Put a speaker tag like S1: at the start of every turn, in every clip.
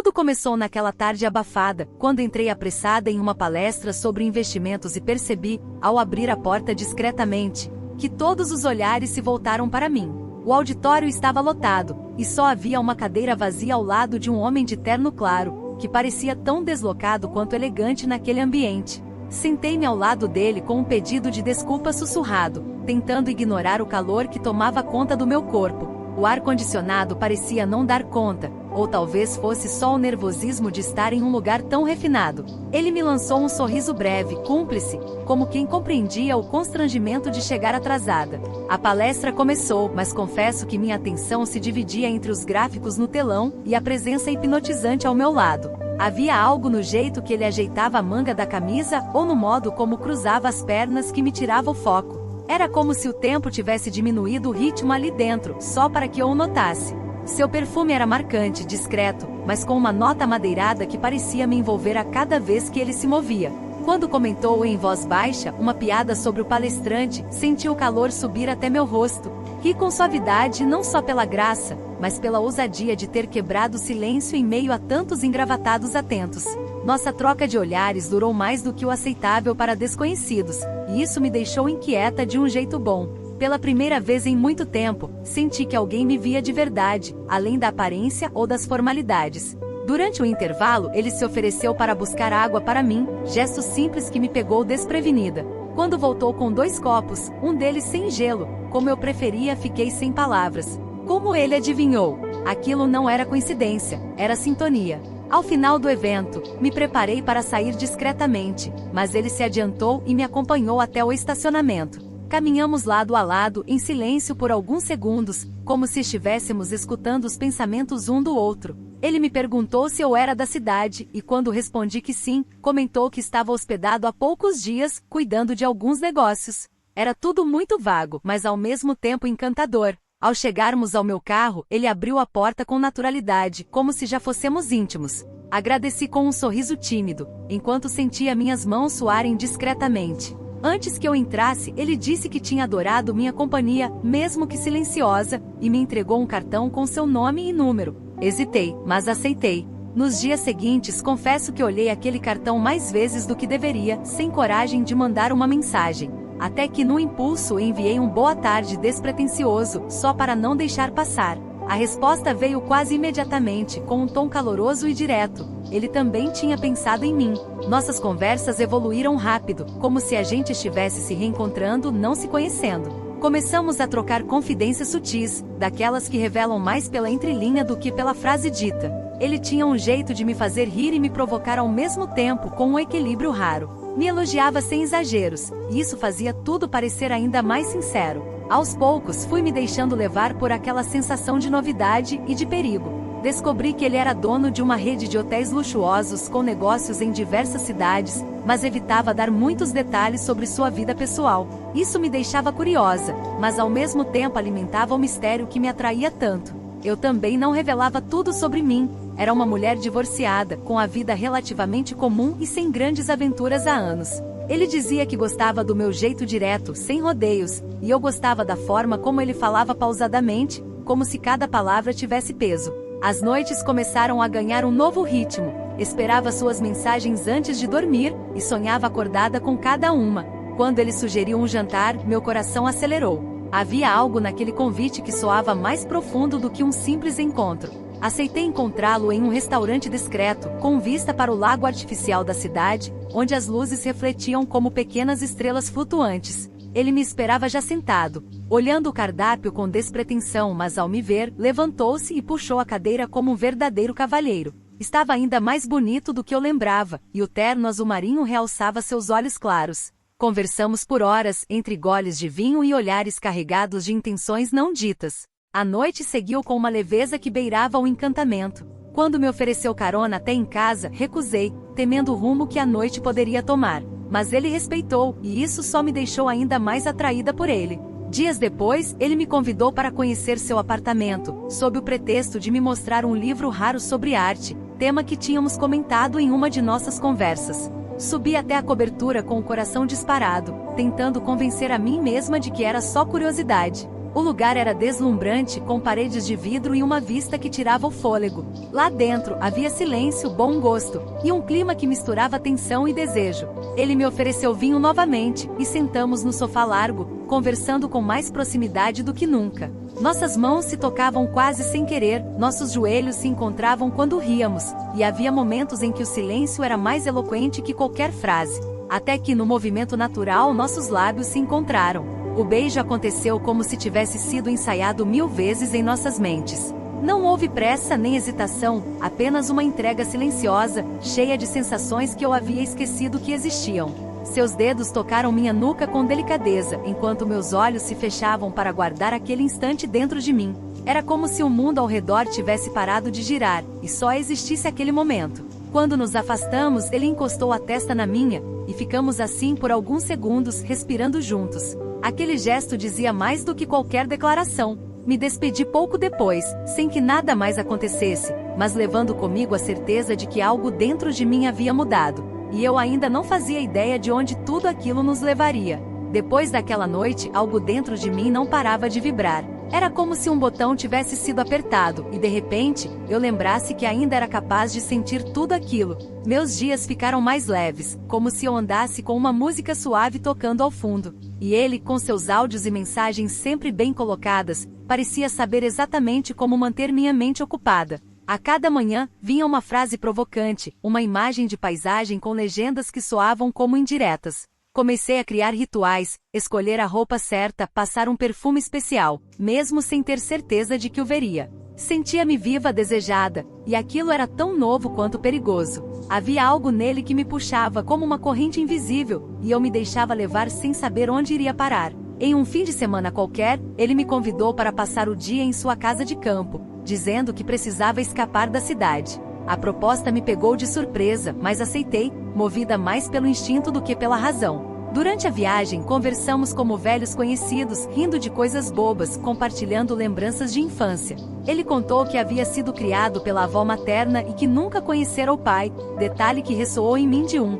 S1: Tudo começou naquela tarde abafada, quando entrei apressada em uma palestra sobre investimentos e percebi, ao abrir a porta discretamente, que todos os olhares se voltaram para mim. O auditório estava lotado, e só havia uma cadeira vazia ao lado de um homem de terno claro, que parecia tão deslocado quanto elegante naquele ambiente. Sentei-me ao lado dele com um pedido de desculpa sussurrado, tentando ignorar o calor que tomava conta do meu corpo. O ar-condicionado parecia não dar conta, ou talvez fosse só o nervosismo de estar em um lugar tão refinado. Ele me lançou um sorriso breve, cúmplice, como quem compreendia o constrangimento de chegar atrasada. A palestra começou, mas confesso que minha atenção se dividia entre os gráficos no telão e a presença hipnotizante ao meu lado. Havia algo no jeito que ele ajeitava a manga da camisa ou no modo como cruzava as pernas que me tirava o foco. Era como se o tempo tivesse diminuído o ritmo ali dentro, só para que eu o notasse. Seu perfume era marcante, discreto, mas com uma nota amadeirada que parecia me envolver a cada vez que ele se movia. Quando comentou em voz baixa uma piada sobre o palestrante, senti o calor subir até meu rosto. Ri com suavidade não só pela graça, mas pela ousadia de ter quebrado o silêncio em meio a tantos engravatados atentos. Nossa troca de olhares durou mais do que o aceitável para desconhecidos, e isso me deixou inquieta de um jeito bom. Pela primeira vez em muito tempo, senti que alguém me via de verdade, além da aparência ou das formalidades. Durante o intervalo, ele se ofereceu para buscar água para mim, gesto simples que me pegou desprevenida. Quando voltou com 2 copos, um deles sem gelo, como eu preferia, fiquei sem palavras. Como ele adivinhou? Aquilo não era coincidência, era sintonia. Ao final do evento, me preparei para sair discretamente, mas ele se adiantou e me acompanhou até o estacionamento. Caminhamos lado a lado, em silêncio por alguns segundos, como se estivéssemos escutando os pensamentos um do outro. Ele me perguntou se eu era da cidade, e quando respondi que sim, comentou que estava hospedado há poucos dias, cuidando de alguns negócios. Era tudo muito vago, mas ao mesmo tempo encantador. Ao chegarmos ao meu carro, ele abriu a porta com naturalidade, como se já fôssemos íntimos. Agradeci com um sorriso tímido, enquanto sentia minhas mãos suarem discretamente. Antes que eu entrasse, ele disse que tinha adorado minha companhia, mesmo que silenciosa, e me entregou um cartão com seu nome e número. Hesitei, mas aceitei. Nos dias seguintes, confesso que olhei aquele cartão mais vezes do que deveria, sem coragem de mandar uma mensagem. Até que no impulso enviei um boa tarde despretensioso, só para não deixar passar. A resposta veio quase imediatamente, com um tom caloroso e direto. Ele também tinha pensado em mim. Nossas conversas evoluíram rápido, como se a gente estivesse se reencontrando, não se conhecendo. Começamos a trocar confidências sutis, daquelas que revelam mais pela entrelinha do que pela frase dita. Ele tinha um jeito de me fazer rir e me provocar ao mesmo tempo, com um equilíbrio raro. Me elogiava sem exageros, e isso fazia tudo parecer ainda mais sincero. Aos poucos fui me deixando levar por aquela sensação de novidade e de perigo. Descobri que ele era dono de uma rede de hotéis luxuosos com negócios em diversas cidades, mas evitava dar muitos detalhes sobre sua vida pessoal. Isso me deixava curiosa, mas ao mesmo tempo alimentava o mistério que me atraía tanto. Eu também não revelava tudo sobre mim. Era uma mulher divorciada, com a vida relativamente comum e sem grandes aventuras há anos. Ele dizia que gostava do meu jeito direto, sem rodeios, e eu gostava da forma como ele falava pausadamente, como se cada palavra tivesse peso. As noites começaram a ganhar um novo ritmo. Esperava suas mensagens antes de dormir, e sonhava acordada com cada uma. Quando ele sugeriu um jantar, meu coração acelerou. Havia algo naquele convite que soava mais profundo do que um simples encontro. Aceitei encontrá-lo em um restaurante discreto, com vista para o lago artificial da cidade, onde as luzes refletiam como pequenas estrelas flutuantes. Ele me esperava já sentado, olhando o cardápio com despretensão, mas ao me ver, levantou-se e puxou a cadeira como um verdadeiro cavalheiro. Estava ainda mais bonito do que eu lembrava, e o terno azul marinho realçava seus olhos claros. Conversamos por horas, entre goles de vinho e olhares carregados de intenções não ditas. A noite seguiu com uma leveza que beirava o encantamento. Quando me ofereceu carona até em casa, recusei, temendo o rumo que a noite poderia tomar. Mas ele respeitou, e isso só me deixou ainda mais atraída por ele. Dias depois, ele me convidou para conhecer seu apartamento, sob o pretexto de me mostrar um livro raro sobre arte, tema que tínhamos comentado em uma de nossas conversas. Subi até a cobertura com o coração disparado, tentando convencer a mim mesma de que era só curiosidade. O lugar era deslumbrante, com paredes de vidro e uma vista que tirava o fôlego. Lá dentro havia silêncio, bom gosto, e um clima que misturava tensão e desejo. Ele me ofereceu vinho novamente, e sentamos no sofá largo, conversando com mais proximidade do que nunca. Nossas mãos se tocavam quase sem querer, nossos joelhos se encontravam quando ríamos, e havia momentos em que o silêncio era mais eloquente que qualquer frase. Até que, no movimento natural, nossos lábios se encontraram. O beijo aconteceu como se tivesse sido ensaiado 1000 vezes em nossas mentes. Não houve pressa nem hesitação, apenas uma entrega silenciosa, cheia de sensações que eu havia esquecido que existiam. Seus dedos tocaram minha nuca com delicadeza, enquanto meus olhos se fechavam para guardar aquele instante dentro de mim. Era como se o mundo ao redor tivesse parado de girar, e só existisse aquele momento. Quando nos afastamos, ele encostou a testa na minha, e ficamos assim por alguns segundos, respirando juntos. Aquele gesto dizia mais do que qualquer declaração. Me despedi pouco depois, sem que nada mais acontecesse, mas levando comigo a certeza de que algo dentro de mim havia mudado, e eu ainda não fazia ideia de onde tudo aquilo nos levaria. Depois daquela noite, algo dentro de mim não parava de vibrar. Era como se um botão tivesse sido apertado, e de repente, eu lembrasse que ainda era capaz de sentir tudo aquilo. Meus dias ficaram mais leves, como se eu andasse com uma música suave tocando ao fundo. E ele, com seus áudios e mensagens sempre bem colocadas, parecia saber exatamente como manter minha mente ocupada. A cada manhã, vinha uma frase provocante, uma imagem de paisagem com legendas que soavam como indiretas. Comecei a criar rituais, escolher a roupa certa, passar um perfume especial, mesmo sem ter certeza de que o veria. Sentia-me viva, desejada, e aquilo era tão novo quanto perigoso. Havia algo nele que me puxava como uma corrente invisível, e eu me deixava levar sem saber onde iria parar. Em um fim de semana qualquer, ele me convidou para passar o dia em sua casa de campo, dizendo que precisava escapar da cidade. A proposta me pegou de surpresa, mas aceitei, movida mais pelo instinto do que pela razão. Durante a viagem, conversamos como velhos conhecidos, rindo de coisas bobas, compartilhando lembranças de infância. Ele contou que havia sido criado pela avó materna e que nunca conhecera o pai, detalhe que ressoou em mim de um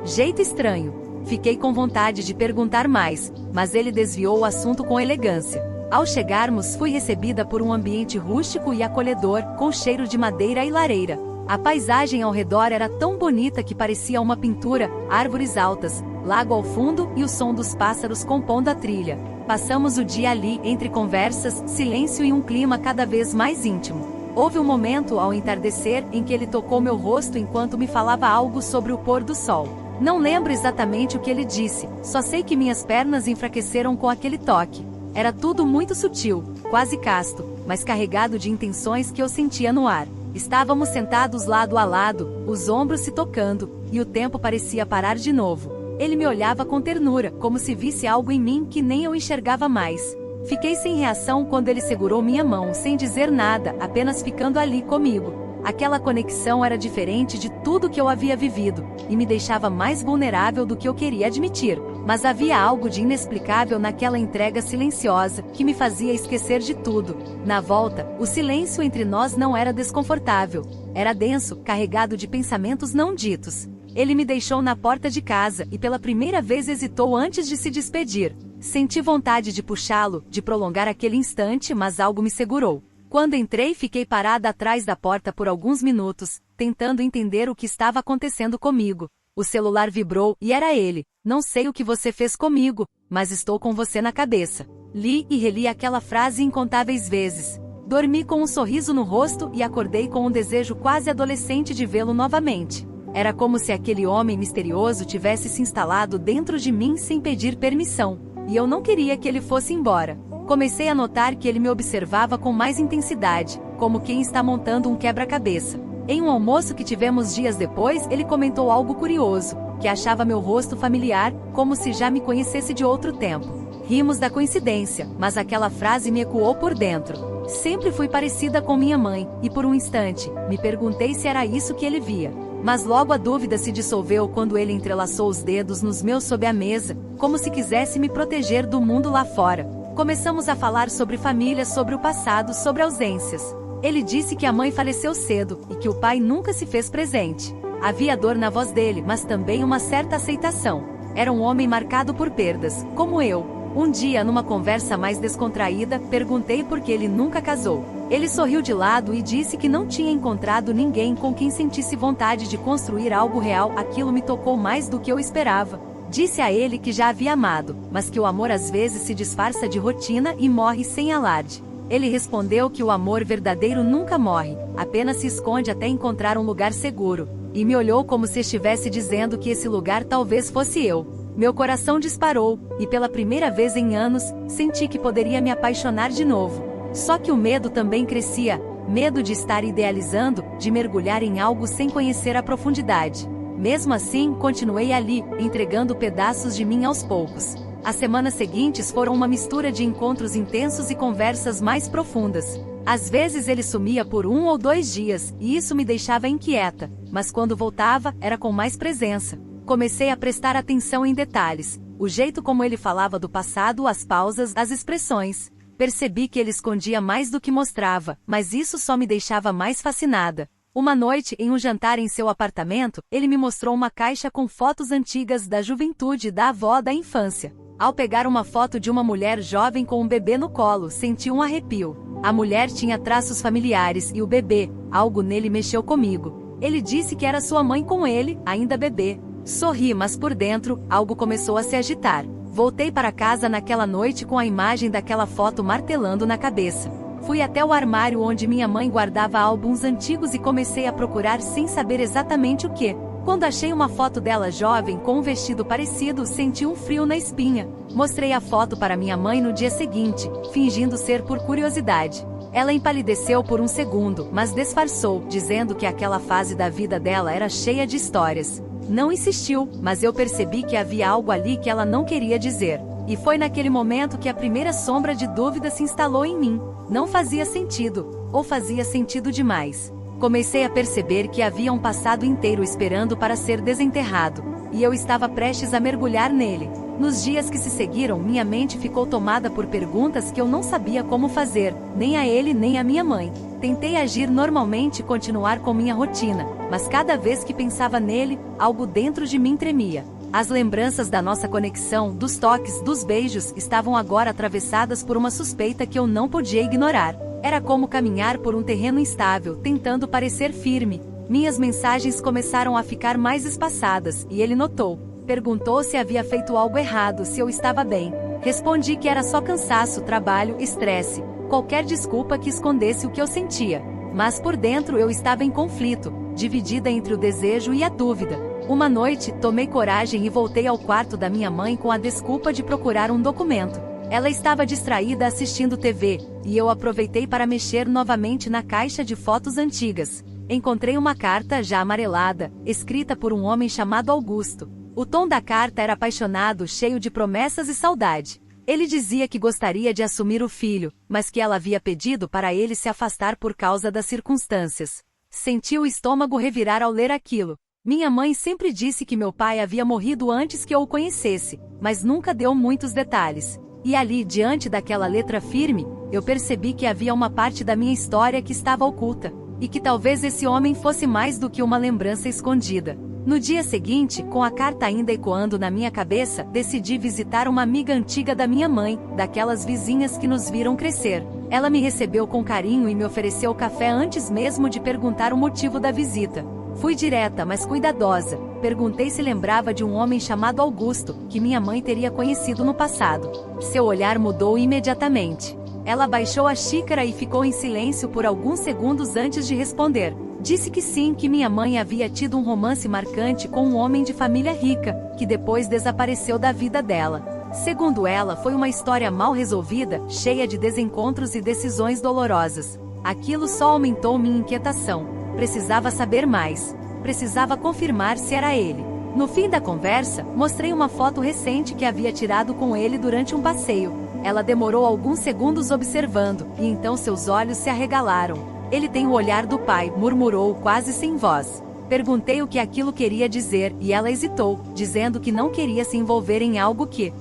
S1: jeito estranho. Fiquei com vontade de perguntar mais, mas ele desviou o assunto com elegância. Ao chegarmos, fui recebida por um ambiente rústico e acolhedor, com cheiro de madeira e lareira. A paisagem ao redor era tão bonita que parecia uma pintura, árvores altas, lago ao fundo e o som dos pássaros compondo a trilha. Passamos o dia ali, entre conversas, silêncio e um clima cada vez mais íntimo. Houve um momento ao entardecer em que ele tocou meu rosto enquanto me falava algo sobre o pôr do sol. Não lembro exatamente o que ele disse, só sei que minhas pernas enfraqueceram com aquele toque. Era tudo muito sutil, quase casto, mas carregado de intenções que eu sentia no ar. Estávamos sentados lado a lado, os ombros se tocando, e o tempo parecia parar de novo. Ele me olhava com ternura, como se visse algo em mim que nem eu enxergava mais. Fiquei sem reação quando ele segurou minha mão, sem dizer nada, apenas ficando ali comigo. Aquela conexão era diferente de tudo que eu havia vivido, e me deixava mais vulnerável do que eu queria admitir. Mas havia algo de inexplicável naquela entrega silenciosa, que me fazia esquecer de tudo. Na volta, o silêncio entre nós não era desconfortável. Era denso, carregado de pensamentos não ditos. Ele me deixou na porta de casa, e pela primeira vez hesitou antes de se despedir. Senti vontade de puxá-lo, de prolongar aquele instante, mas algo me segurou. Quando entrei, fiquei parada atrás da porta por alguns minutos, tentando entender o que estava acontecendo comigo. O celular vibrou, e era ele. Não sei o que você fez comigo, mas estou com você na cabeça. Li e reli aquela frase incontáveis vezes. Dormi com um sorriso no rosto e acordei com um desejo quase adolescente de vê-lo novamente. Era como se aquele homem misterioso tivesse se instalado dentro de mim sem pedir permissão, e eu não queria que ele fosse embora. Comecei a notar que ele me observava com mais intensidade, como quem está montando um quebra-cabeça. Em um almoço que tivemos dias depois, ele comentou algo curioso, que achava meu rosto familiar, como se já me conhecesse de outro tempo. Rimos da coincidência, mas aquela frase me ecoou por dentro. Sempre fui parecida com minha mãe, e por um instante, me perguntei se era isso que ele via. Mas logo a dúvida se dissolveu quando ele entrelaçou os dedos nos meus sob a mesa, como se quisesse me proteger do mundo lá fora. Começamos a falar sobre família, sobre o passado, sobre ausências. Ele disse que a mãe faleceu cedo, e que o pai nunca se fez presente. Havia dor na voz dele, mas também uma certa aceitação. Era um homem marcado por perdas, como eu. Um dia, numa conversa mais descontraída, perguntei por que ele nunca casou. Ele sorriu de lado e disse que não tinha encontrado ninguém com quem sentisse vontade de construir algo real. Aquilo me tocou mais do que eu esperava. Disse a ele que já havia amado, mas que o amor às vezes se disfarça de rotina e morre sem alarde. Ele respondeu que o amor verdadeiro nunca morre, apenas se esconde até encontrar um lugar seguro. E me olhou como se estivesse dizendo que esse lugar talvez fosse eu. Meu coração disparou, e pela primeira vez em anos, senti que poderia me apaixonar de novo. Só que o medo também crescia, medo de estar idealizando, de mergulhar em algo sem conhecer a profundidade. Mesmo assim, continuei ali, entregando pedaços de mim aos poucos. As semanas seguintes foram uma mistura de encontros intensos e conversas mais profundas. Às vezes ele sumia por 1 ou 2 dias, e isso me deixava inquieta, mas quando voltava, era com mais presença. Comecei a prestar atenção em detalhes, o jeito como ele falava do passado, as pausas, as expressões. Percebi que ele escondia mais do que mostrava, mas isso só me deixava mais fascinada. Uma noite, em um jantar em seu apartamento, ele me mostrou uma caixa com fotos antigas da juventude da avó da infância. Ao pegar uma foto de uma mulher jovem com um bebê no colo, senti um arrepio. A mulher tinha traços familiares e o bebê, algo nele mexeu comigo. Ele disse que era sua mãe com ele, ainda bebê. Sorri, mas por dentro, algo começou a se agitar. Voltei para casa naquela noite com a imagem daquela foto martelando na cabeça. Fui até o armário onde minha mãe guardava álbuns antigos e comecei a procurar sem saber exatamente o que. Quando achei uma foto dela jovem com um vestido parecido, senti um frio na espinha. Mostrei a foto para minha mãe no dia seguinte, fingindo ser por curiosidade. Ela empalideceu por um segundo, mas disfarçou, dizendo que aquela fase da vida dela era cheia de histórias. Não insistiu, mas eu percebi que havia algo ali que ela não queria dizer. E foi naquele momento que a primeira sombra de dúvida se instalou em mim. Não fazia sentido, ou fazia sentido demais. Comecei a perceber que havia um passado inteiro esperando para ser desenterrado, e eu estava prestes a mergulhar nele. Nos dias que se seguiram, minha mente ficou tomada por perguntas que eu não sabia como fazer, nem a ele nem a minha mãe. Tentei agir normalmente e continuar com minha rotina, mas cada vez que pensava nele, algo dentro de mim tremia. As lembranças da nossa conexão, dos toques, dos beijos, estavam agora atravessadas por uma suspeita que eu não podia ignorar. Era como caminhar por um terreno instável, tentando parecer firme. Minhas mensagens começaram a ficar mais espaçadas, e ele notou. Perguntou se havia feito algo errado, se eu estava bem. Respondi que era só cansaço, trabalho, estresse, qualquer desculpa que escondesse o que eu sentia. Mas por dentro eu estava em conflito, dividida entre o desejo e a dúvida. Uma noite, tomei coragem e voltei ao quarto da minha mãe com a desculpa de procurar um documento. Ela estava distraída assistindo TV, e eu aproveitei para mexer novamente na caixa de fotos antigas. Encontrei uma carta já amarelada, escrita por um homem chamado Augusto. O tom da carta era apaixonado, cheio de promessas e saudade. Ele dizia que gostaria de assumir o filho, mas que ela havia pedido para ele se afastar por causa das circunstâncias. Senti o estômago revirar ao ler aquilo. Minha mãe sempre disse que meu pai havia morrido antes que eu o conhecesse, mas nunca deu muitos detalhes. E ali, diante daquela letra firme, eu percebi que havia uma parte da minha história que estava oculta, e que talvez esse homem fosse mais do que uma lembrança escondida. No dia seguinte, com a carta ainda ecoando na minha cabeça, decidi visitar uma amiga antiga da minha mãe, daquelas vizinhas que nos viram crescer. Ela me recebeu com carinho e me ofereceu café antes mesmo de perguntar o motivo da visita. Fui direta, mas cuidadosa. Perguntei se lembrava de um homem chamado Augusto, que minha mãe teria conhecido no passado. Seu olhar mudou imediatamente. Ela baixou a xícara e ficou em silêncio por alguns segundos antes de responder. Disse que sim, que minha mãe havia tido um romance marcante com um homem de família rica, que depois desapareceu da vida dela. Segundo ela, foi uma história mal resolvida, cheia de desencontros e decisões dolorosas. Aquilo só aumentou minha inquietação. Precisava saber mais. Precisava confirmar se era ele. No fim da conversa, mostrei uma foto recente que havia tirado com ele durante um passeio. Ela demorou alguns segundos observando, e então seus olhos se arregalaram. Ele tem o olhar do pai, murmurou quase sem voz. Perguntei o que aquilo queria dizer, e ela hesitou, dizendo que não queria se envolver em algo que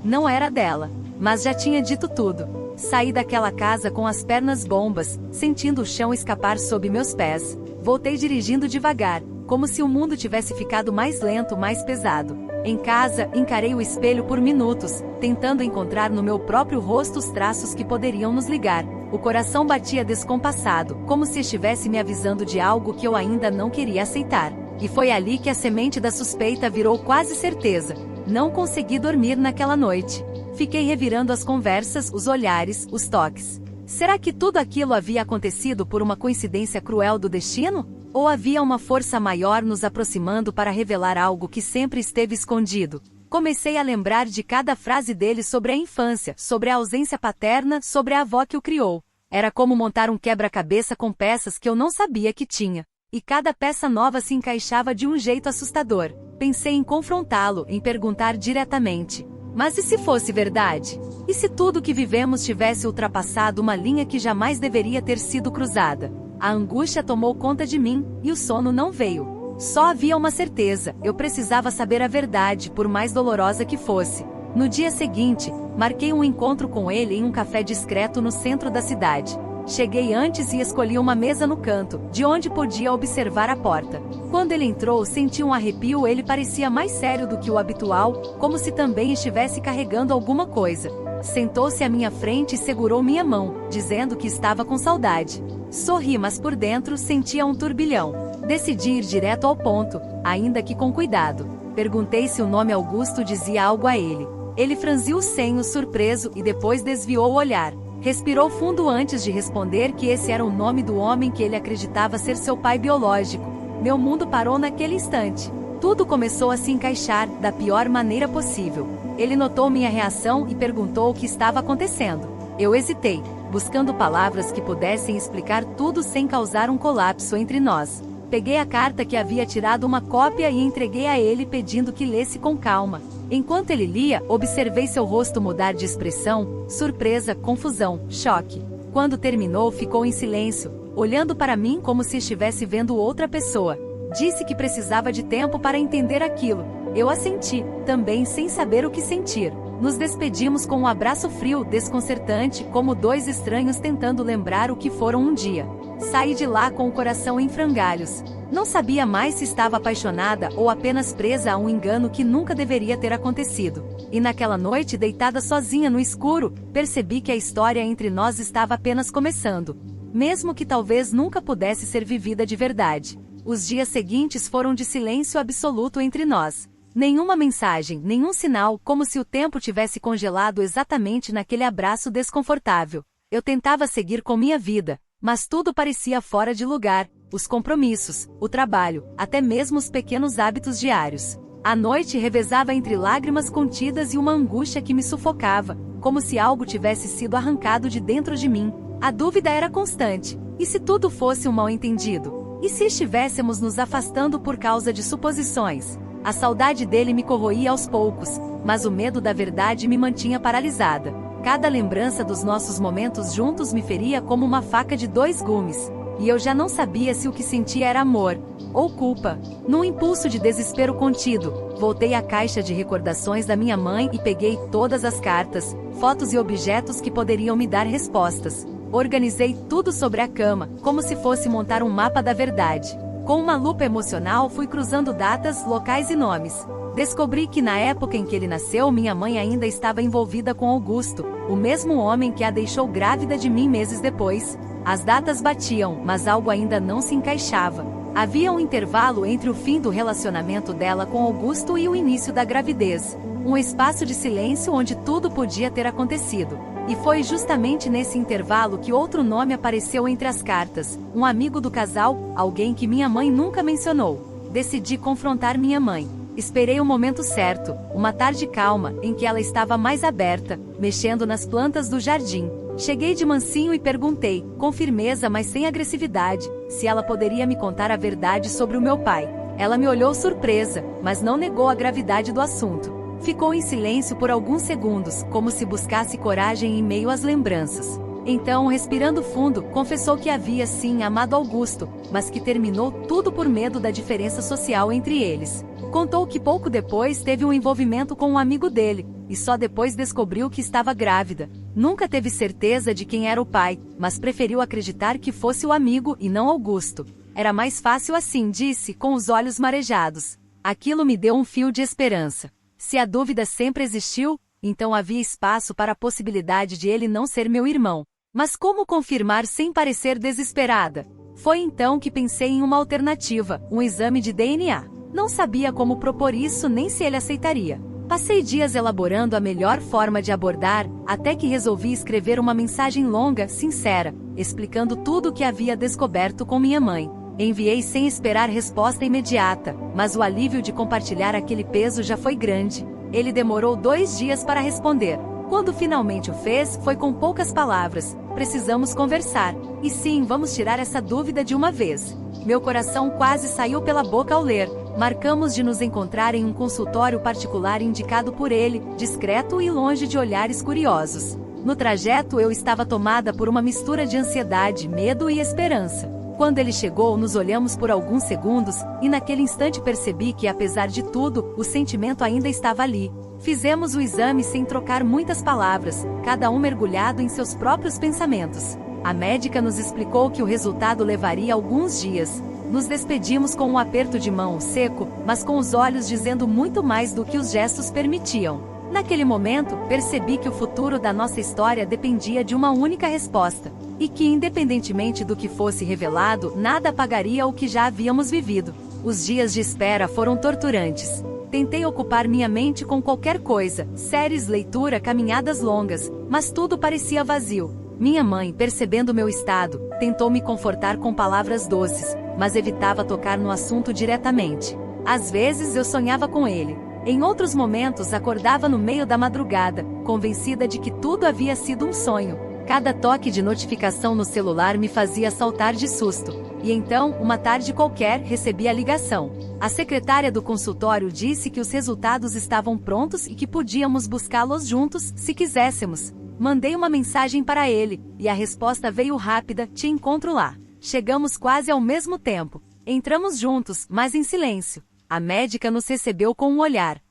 S1: não era dela. Mas já tinha dito tudo. Saí daquela casa com as pernas bombas, sentindo o chão escapar sob meus pés. Voltei dirigindo devagar, como se o mundo tivesse ficado mais lento, mais pesado. Em casa, encarei o espelho por minutos, tentando encontrar no meu próprio rosto os traços que poderiam nos ligar. O coração batia descompassado, como se estivesse me avisando de algo que eu ainda não queria aceitar. E foi ali que a semente da suspeita virou quase certeza. Não consegui dormir naquela noite. Fiquei revirando as conversas, os olhares, os toques. Será que tudo aquilo havia acontecido por uma coincidência cruel do destino? Ou havia uma força maior nos aproximando para revelar algo que sempre esteve escondido? Comecei a lembrar de cada frase dele sobre a infância, sobre a ausência paterna, sobre a avó que o criou. Era como montar um quebra-cabeça com peças que eu não sabia que tinha. E cada peça nova se encaixava de um jeito assustador. Pensei em confrontá-lo, em perguntar diretamente. Mas e se fosse verdade? E se tudo que vivemos tivesse ultrapassado uma linha que jamais deveria ter sido cruzada? A angústia tomou conta de mim, e o sono não veio. Só havia uma certeza: eu precisava saber a verdade, por mais dolorosa que fosse. No dia seguinte, marquei um encontro com ele em um café discreto no centro da cidade. Cheguei antes e escolhi uma mesa no canto, de onde podia observar a porta. Quando ele entrou, senti um arrepio. Ele parecia mais sério do que o habitual, como se também estivesse carregando alguma coisa. Sentou-se à minha frente e segurou minha mão, dizendo que estava com saudade. Sorri, mas por dentro sentia um turbilhão. Decidi ir direto ao ponto, ainda que com cuidado. Perguntei se o nome Augusto dizia algo a ele. Ele franziu os senhos, surpreso, e depois desviou o olhar. Respirou fundo antes de responder que esse era o nome do homem que ele acreditava ser seu pai biológico. Meu mundo parou naquele instante. Tudo começou a se encaixar, da pior maneira possível. Ele notou minha reação e perguntou o que estava acontecendo. Eu hesitei, buscando palavras que pudessem explicar tudo sem causar um colapso entre nós. Peguei a carta que havia tirado uma cópia e entreguei a ele, pedindo que lesse com calma. Enquanto ele lia, observei seu rosto mudar de expressão: surpresa, confusão, choque. Quando terminou, ficou em silêncio, olhando para mim como se estivesse vendo outra pessoa. Disse que precisava de tempo para entender aquilo. Eu assenti, também sem saber o que sentir. Nos despedimos com um abraço frio, desconcertante, como dois estranhos tentando lembrar o que foram um dia. Saí de lá com o coração em frangalhos. Não sabia mais se estava apaixonada ou apenas presa a um engano que nunca deveria ter acontecido. E naquela noite, deitada sozinha no escuro, percebi que a história entre nós estava apenas começando. Mesmo que talvez nunca pudesse ser vivida de verdade. Os dias seguintes foram de silêncio absoluto entre nós. Nenhuma mensagem, nenhum sinal, como se o tempo tivesse congelado exatamente naquele abraço desconfortável. Eu tentava seguir com minha vida, mas tudo parecia fora de lugar. Os compromissos, o trabalho, até mesmo os pequenos hábitos diários. A noite revezava entre lágrimas contidas e uma angústia que me sufocava, como se algo tivesse sido arrancado de dentro de mim. A dúvida era constante. E se tudo fosse um mal-entendido? E se estivéssemos nos afastando por causa de suposições? A saudade dele me corroía aos poucos, mas o medo da verdade me mantinha paralisada. Cada lembrança dos nossos momentos juntos me feria como uma faca de dois gumes. E eu já não sabia se o que sentia era amor ou culpa. Num impulso de desespero contido, voltei à caixa de recordações da minha mãe e peguei todas as cartas, fotos e objetos que poderiam me dar respostas. Organizei tudo sobre a cama, como se fosse montar um mapa da verdade. Com uma lupa emocional, fui cruzando datas, locais e nomes. Descobri que na época em que ele nasceu, minha mãe ainda estava envolvida com Augusto, o mesmo homem que a deixou grávida de mim meses depois. As datas batiam, mas algo ainda não se encaixava. Havia um intervalo entre o fim do relacionamento dela com Augusto e o início da gravidez. Um espaço de silêncio onde tudo podia ter acontecido. E foi justamente nesse intervalo que outro nome apareceu entre as cartas. Um amigo do casal, alguém que minha mãe nunca mencionou. Decidi confrontar minha mãe. Esperei o momento certo, uma tarde calma, em que ela estava mais aberta, mexendo nas plantas do jardim. Cheguei de mansinho e perguntei, com firmeza mas sem agressividade, se ela poderia me contar a verdade sobre o meu pai. Ela me olhou surpresa, mas não negou a gravidade do assunto. Ficou em silêncio por alguns segundos, como se buscasse coragem em meio às lembranças. Então, respirando fundo, confessou que havia sim amado Augusto, mas que terminou tudo por medo da diferença social entre eles. Contou que pouco depois teve um envolvimento com um amigo dele, e só depois descobriu que estava grávida. Nunca teve certeza de quem era o pai, mas preferiu acreditar que fosse o amigo e não Augusto. Era mais fácil assim, disse, com os olhos marejados. Aquilo me deu um fio de esperança. Se a dúvida sempre existiu, então havia espaço para a possibilidade de ele não ser meu irmão. Mas como confirmar sem parecer desesperada? Foi então que pensei em uma alternativa, um exame de DNA. Não sabia como propor isso nem se ele aceitaria. Passei dias elaborando a melhor forma de abordar, até que resolvi escrever uma mensagem longa, sincera, explicando tudo o que havia descoberto com minha mãe. Enviei sem esperar resposta imediata, mas o alívio de compartilhar aquele peso já foi grande. Ele demorou 2 dias para responder. Quando finalmente o fez, foi com poucas palavras. Precisamos conversar. E sim, vamos tirar essa dúvida de uma vez. Meu coração quase saiu pela boca ao ler. Marcamos de nos encontrar em um consultório particular indicado por ele, discreto e longe de olhares curiosos. No trajeto eu estava tomada por uma mistura de ansiedade, medo e esperança. Quando ele chegou, nos olhamos por alguns segundos, e naquele instante percebi que, apesar de tudo, o sentimento ainda estava ali. Fizemos o exame sem trocar muitas palavras, cada um mergulhado em seus próprios pensamentos. A médica nos explicou que o resultado levaria alguns dias. Nos despedimos com um aperto de mão seco, mas com os olhos dizendo muito mais do que os gestos permitiam. Naquele momento, percebi que o futuro da nossa história dependia de uma única resposta, e que, independentemente do que fosse revelado, nada apagaria o que já havíamos vivido. Os dias de espera foram torturantes. Tentei ocupar minha mente com qualquer coisa, séries, leitura, caminhadas longas, mas tudo parecia vazio. Minha mãe, percebendo meu estado, tentou me confortar com palavras doces, mas evitava tocar no assunto diretamente. Às vezes eu sonhava com ele. Em outros momentos acordava no meio da madrugada, convencida de que tudo havia sido um sonho. Cada toque de notificação no celular me fazia saltar de susto. E então, uma tarde qualquer, recebi a ligação. A secretária do consultório disse que os resultados estavam prontos e que podíamos buscá-los juntos, se quiséssemos. Mandei uma mensagem para ele, e a resposta veio rápida: te encontro lá. Chegamos quase ao mesmo tempo. Entramos juntos, mas em silêncio. A médica nos recebeu com um olhar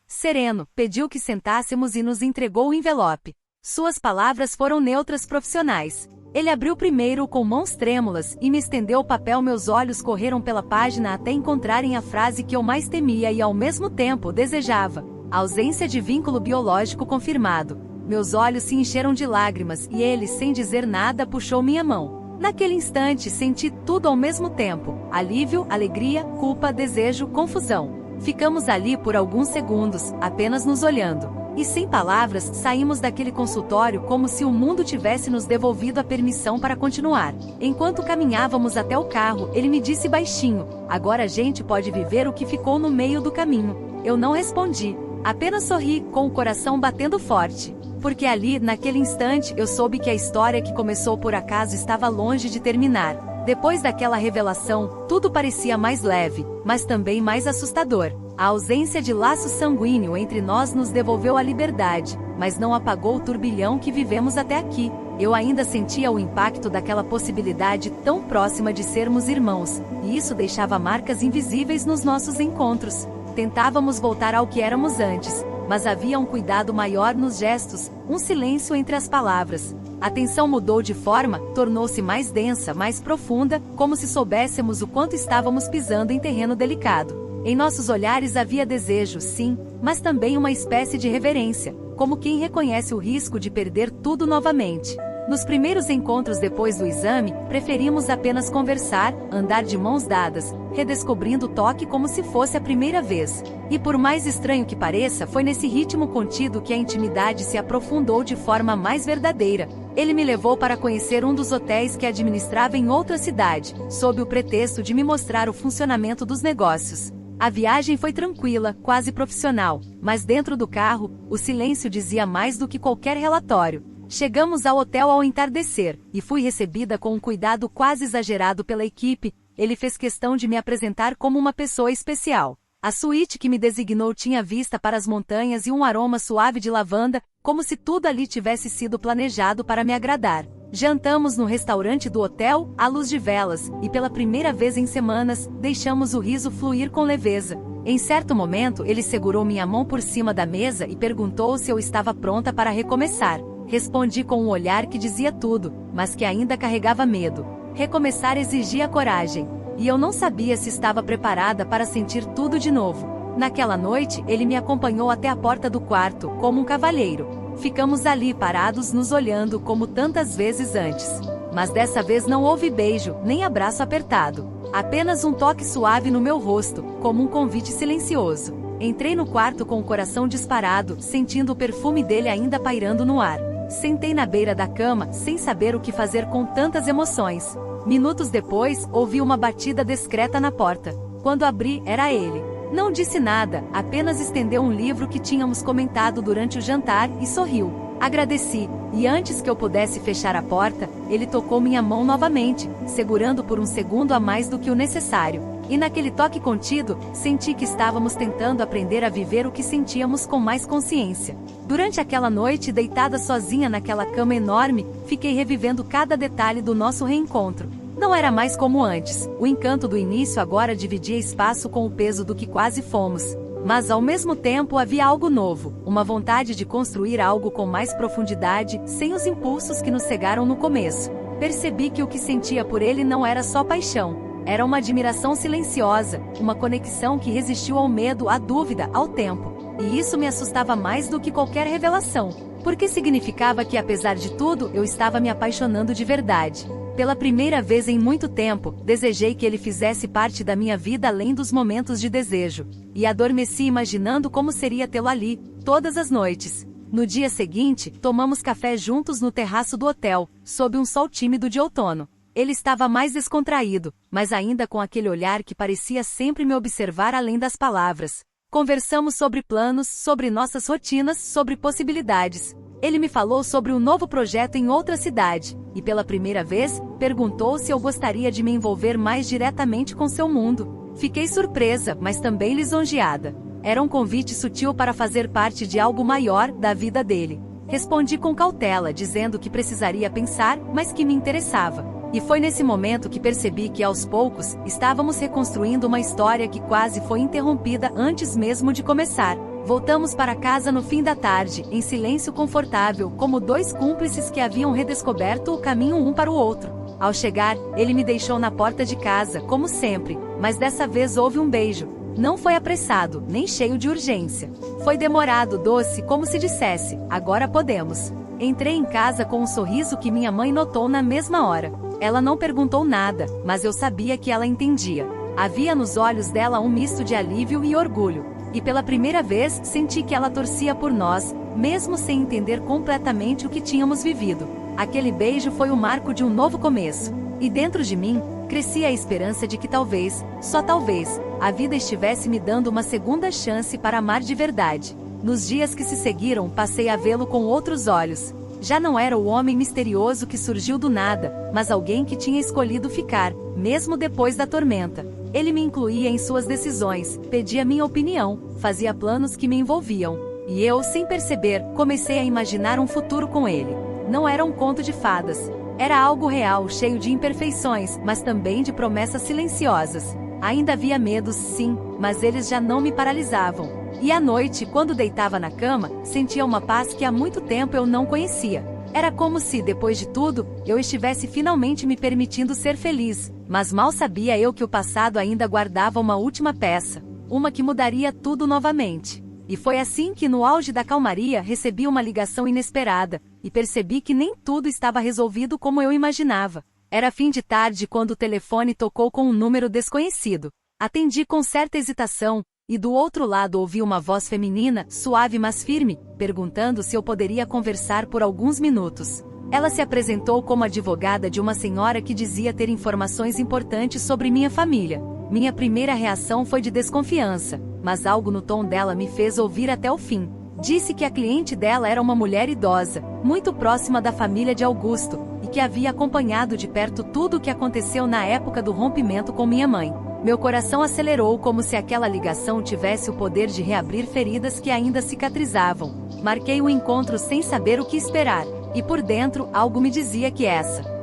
S1: sereno, pediu que sentássemos e nos entregou o envelope. Suas palavras foram neutras, profissionais. Ele abriu primeiro com mãos trêmulas e me estendeu o papel. Meus olhos correram pela página até encontrarem a frase que eu mais temia e ao mesmo tempo desejava: ausência de vínculo biológico confirmado. Meus olhos se encheram de lágrimas e ele, sem dizer nada, puxou minha mão. Naquele instante senti tudo ao mesmo tempo: alívio, alegria, culpa, desejo, confusão. Ficamos ali por alguns segundos, apenas nos olhando. E sem palavras, saímos daquele consultório como se o mundo tivesse nos devolvido a permissão para continuar. Enquanto caminhávamos até o carro, ele me disse baixinho: agora a gente pode viver o que ficou no meio do caminho. Eu não respondi. Apenas sorri, com o coração batendo forte. Porque ali, naquele instante, eu soube que a história que começou por acaso estava longe de terminar. Depois daquela revelação, tudo parecia mais leve, mas também mais assustador. A ausência de laço sanguíneo entre nós nos devolveu a liberdade, mas não apagou o turbilhão que vivemos até aqui. Eu ainda sentia o impacto daquela possibilidade tão próxima de sermos irmãos, e isso deixava marcas invisíveis nos nossos encontros. Tentávamos voltar ao que éramos antes, mas havia um cuidado maior nos gestos, um silêncio entre as palavras. A tensão mudou de forma, tornou-se mais densa, mais profunda, como se soubéssemos o quanto estávamos pisando em terreno delicado. Em nossos olhares havia desejo, sim, mas também uma espécie de reverência, como quem reconhece o risco de perder tudo novamente. Nos primeiros encontros depois do exame, preferimos apenas conversar, andar de mãos dadas, redescobrindo o toque como se fosse a primeira vez. E por mais estranho que pareça, foi nesse ritmo contido que a intimidade se aprofundou de forma mais verdadeira. Ele me levou para conhecer um dos hotéis que administrava em outra cidade, sob o pretexto de me mostrar o funcionamento dos negócios. A viagem foi tranquila, quase profissional, mas dentro do carro, o silêncio dizia mais do que qualquer relatório. Chegamos ao hotel ao entardecer, e fui recebida com um cuidado quase exagerado pela equipe. Ele fez questão de me apresentar como uma pessoa especial. A suíte que me designou tinha vista para as montanhas e um aroma suave de lavanda, como se tudo ali tivesse sido planejado para me agradar. Jantamos no restaurante do hotel, à luz de velas, e pela primeira vez em semanas, deixamos o riso fluir com leveza. Em certo momento, ele segurou minha mão por cima da mesa e perguntou se eu estava pronta para recomeçar. Respondi com um olhar que dizia tudo, mas que ainda carregava medo. Recomeçar exigia coragem, e eu não sabia se estava preparada para sentir tudo de novo. Naquela noite, ele me acompanhou até a porta do quarto, como um cavalheiro. Ficamos ali parados nos olhando como tantas vezes antes. Mas dessa vez não houve beijo, nem abraço apertado. Apenas um toque suave no meu rosto, como um convite silencioso. Entrei no quarto com o coração disparado, sentindo o perfume dele ainda pairando no ar. Sentei na beira da cama, sem saber o que fazer com tantas emoções. Minutos depois, ouvi uma batida discreta na porta. Quando abri, era ele. Não disse nada, apenas estendeu um livro que tínhamos comentado durante o jantar e sorriu. Agradeci, e antes que eu pudesse fechar a porta, ele tocou minha mão novamente, segurando por um segundo a mais do que o necessário. E naquele toque contido, senti que estávamos tentando aprender a viver o que sentíamos com mais consciência. Durante aquela noite, deitada sozinha naquela cama enorme, fiquei revivendo cada detalhe do nosso reencontro. Não era mais como antes, o encanto do início agora dividia espaço com o peso do que quase fomos. Mas ao mesmo tempo havia algo novo, uma vontade de construir algo com mais profundidade, sem os impulsos que nos cegaram no começo. Percebi que o que sentia por ele não era só paixão, era uma admiração silenciosa, uma conexão que resistiu ao medo, à dúvida, ao tempo. E isso me assustava mais do que qualquer revelação, porque significava que apesar de tudo, eu estava me apaixonando de verdade. Pela primeira vez em muito tempo, desejei que ele fizesse parte da minha vida além dos momentos de desejo. E adormeci imaginando como seria tê-lo ali, todas as noites. No dia seguinte, tomamos café juntos no terraço do hotel, sob um sol tímido de outono. Ele estava mais descontraído, mas ainda com aquele olhar que parecia sempre me observar além das palavras. Conversamos sobre planos, sobre nossas rotinas, sobre possibilidades. Ele me falou sobre um novo projeto em outra cidade, e pela primeira vez, perguntou se eu gostaria de me envolver mais diretamente com seu mundo. Fiquei surpresa, mas também lisonjeada. Era um convite sutil para fazer parte de algo maior, da vida dele. Respondi com cautela, dizendo que precisaria pensar, mas que me interessava. E foi nesse momento que percebi que, aos poucos, estávamos reconstruindo uma história que quase foi interrompida antes mesmo de começar. Voltamos para casa no fim da tarde, em silêncio confortável, como dois cúmplices que haviam redescoberto o caminho um para o outro. Ao chegar, ele me deixou na porta de casa, como sempre, mas dessa vez houve um beijo. Não foi apressado, nem cheio de urgência. Foi demorado, doce, como se dissesse, agora podemos. Entrei em casa com um sorriso que minha mãe notou na mesma hora. Ela não perguntou nada, mas eu sabia que ela entendia. Havia nos olhos dela um misto de alívio e orgulho. E pela primeira vez, senti que ela torcia por nós, mesmo sem entender completamente o que tínhamos vivido. Aquele beijo foi o marco de um novo começo. E dentro de mim, crescia a esperança de que talvez, só talvez, a vida estivesse me dando uma segunda chance para amar de verdade. Nos dias que se seguiram, passei a vê-lo com outros olhos. Já não era o homem misterioso que surgiu do nada, mas alguém que tinha escolhido ficar, mesmo depois da tormenta. Ele me incluía em suas decisões, pedia minha opinião, fazia planos que me envolviam. E eu, sem perceber, comecei a imaginar um futuro com ele. Não era um conto de fadas. Era algo real, cheio de imperfeições, mas também de promessas silenciosas. Ainda havia medos, sim, mas eles já não me paralisavam. E à noite, quando deitava na cama, sentia uma paz que há muito tempo eu não conhecia. Era como se, depois de tudo, eu estivesse finalmente me permitindo ser feliz, mas mal sabia eu que o passado ainda guardava uma última peça, uma que mudaria tudo novamente. E foi assim que, no auge da calmaria, recebi uma ligação inesperada, e percebi que nem tudo estava resolvido como eu imaginava. Era fim de tarde quando o telefone tocou com um número desconhecido. Atendi com certa hesitação, e do outro lado ouvi uma voz feminina, suave mas firme, perguntando se eu poderia conversar por alguns minutos. Ela se apresentou como advogada de uma senhora que dizia ter informações importantes sobre minha família. Minha primeira reação foi de desconfiança, mas algo no tom dela me fez ouvir até o fim. Disse que a cliente dela era uma mulher idosa, muito próxima da família de Augusto, e que havia acompanhado de perto tudo o que aconteceu na época do rompimento com minha mãe. Meu coração acelerou como se aquela ligação tivesse o poder de reabrir feridas que ainda cicatrizavam. Marquei o encontro sem saber o que esperar, e por dentro algo me dizia que essa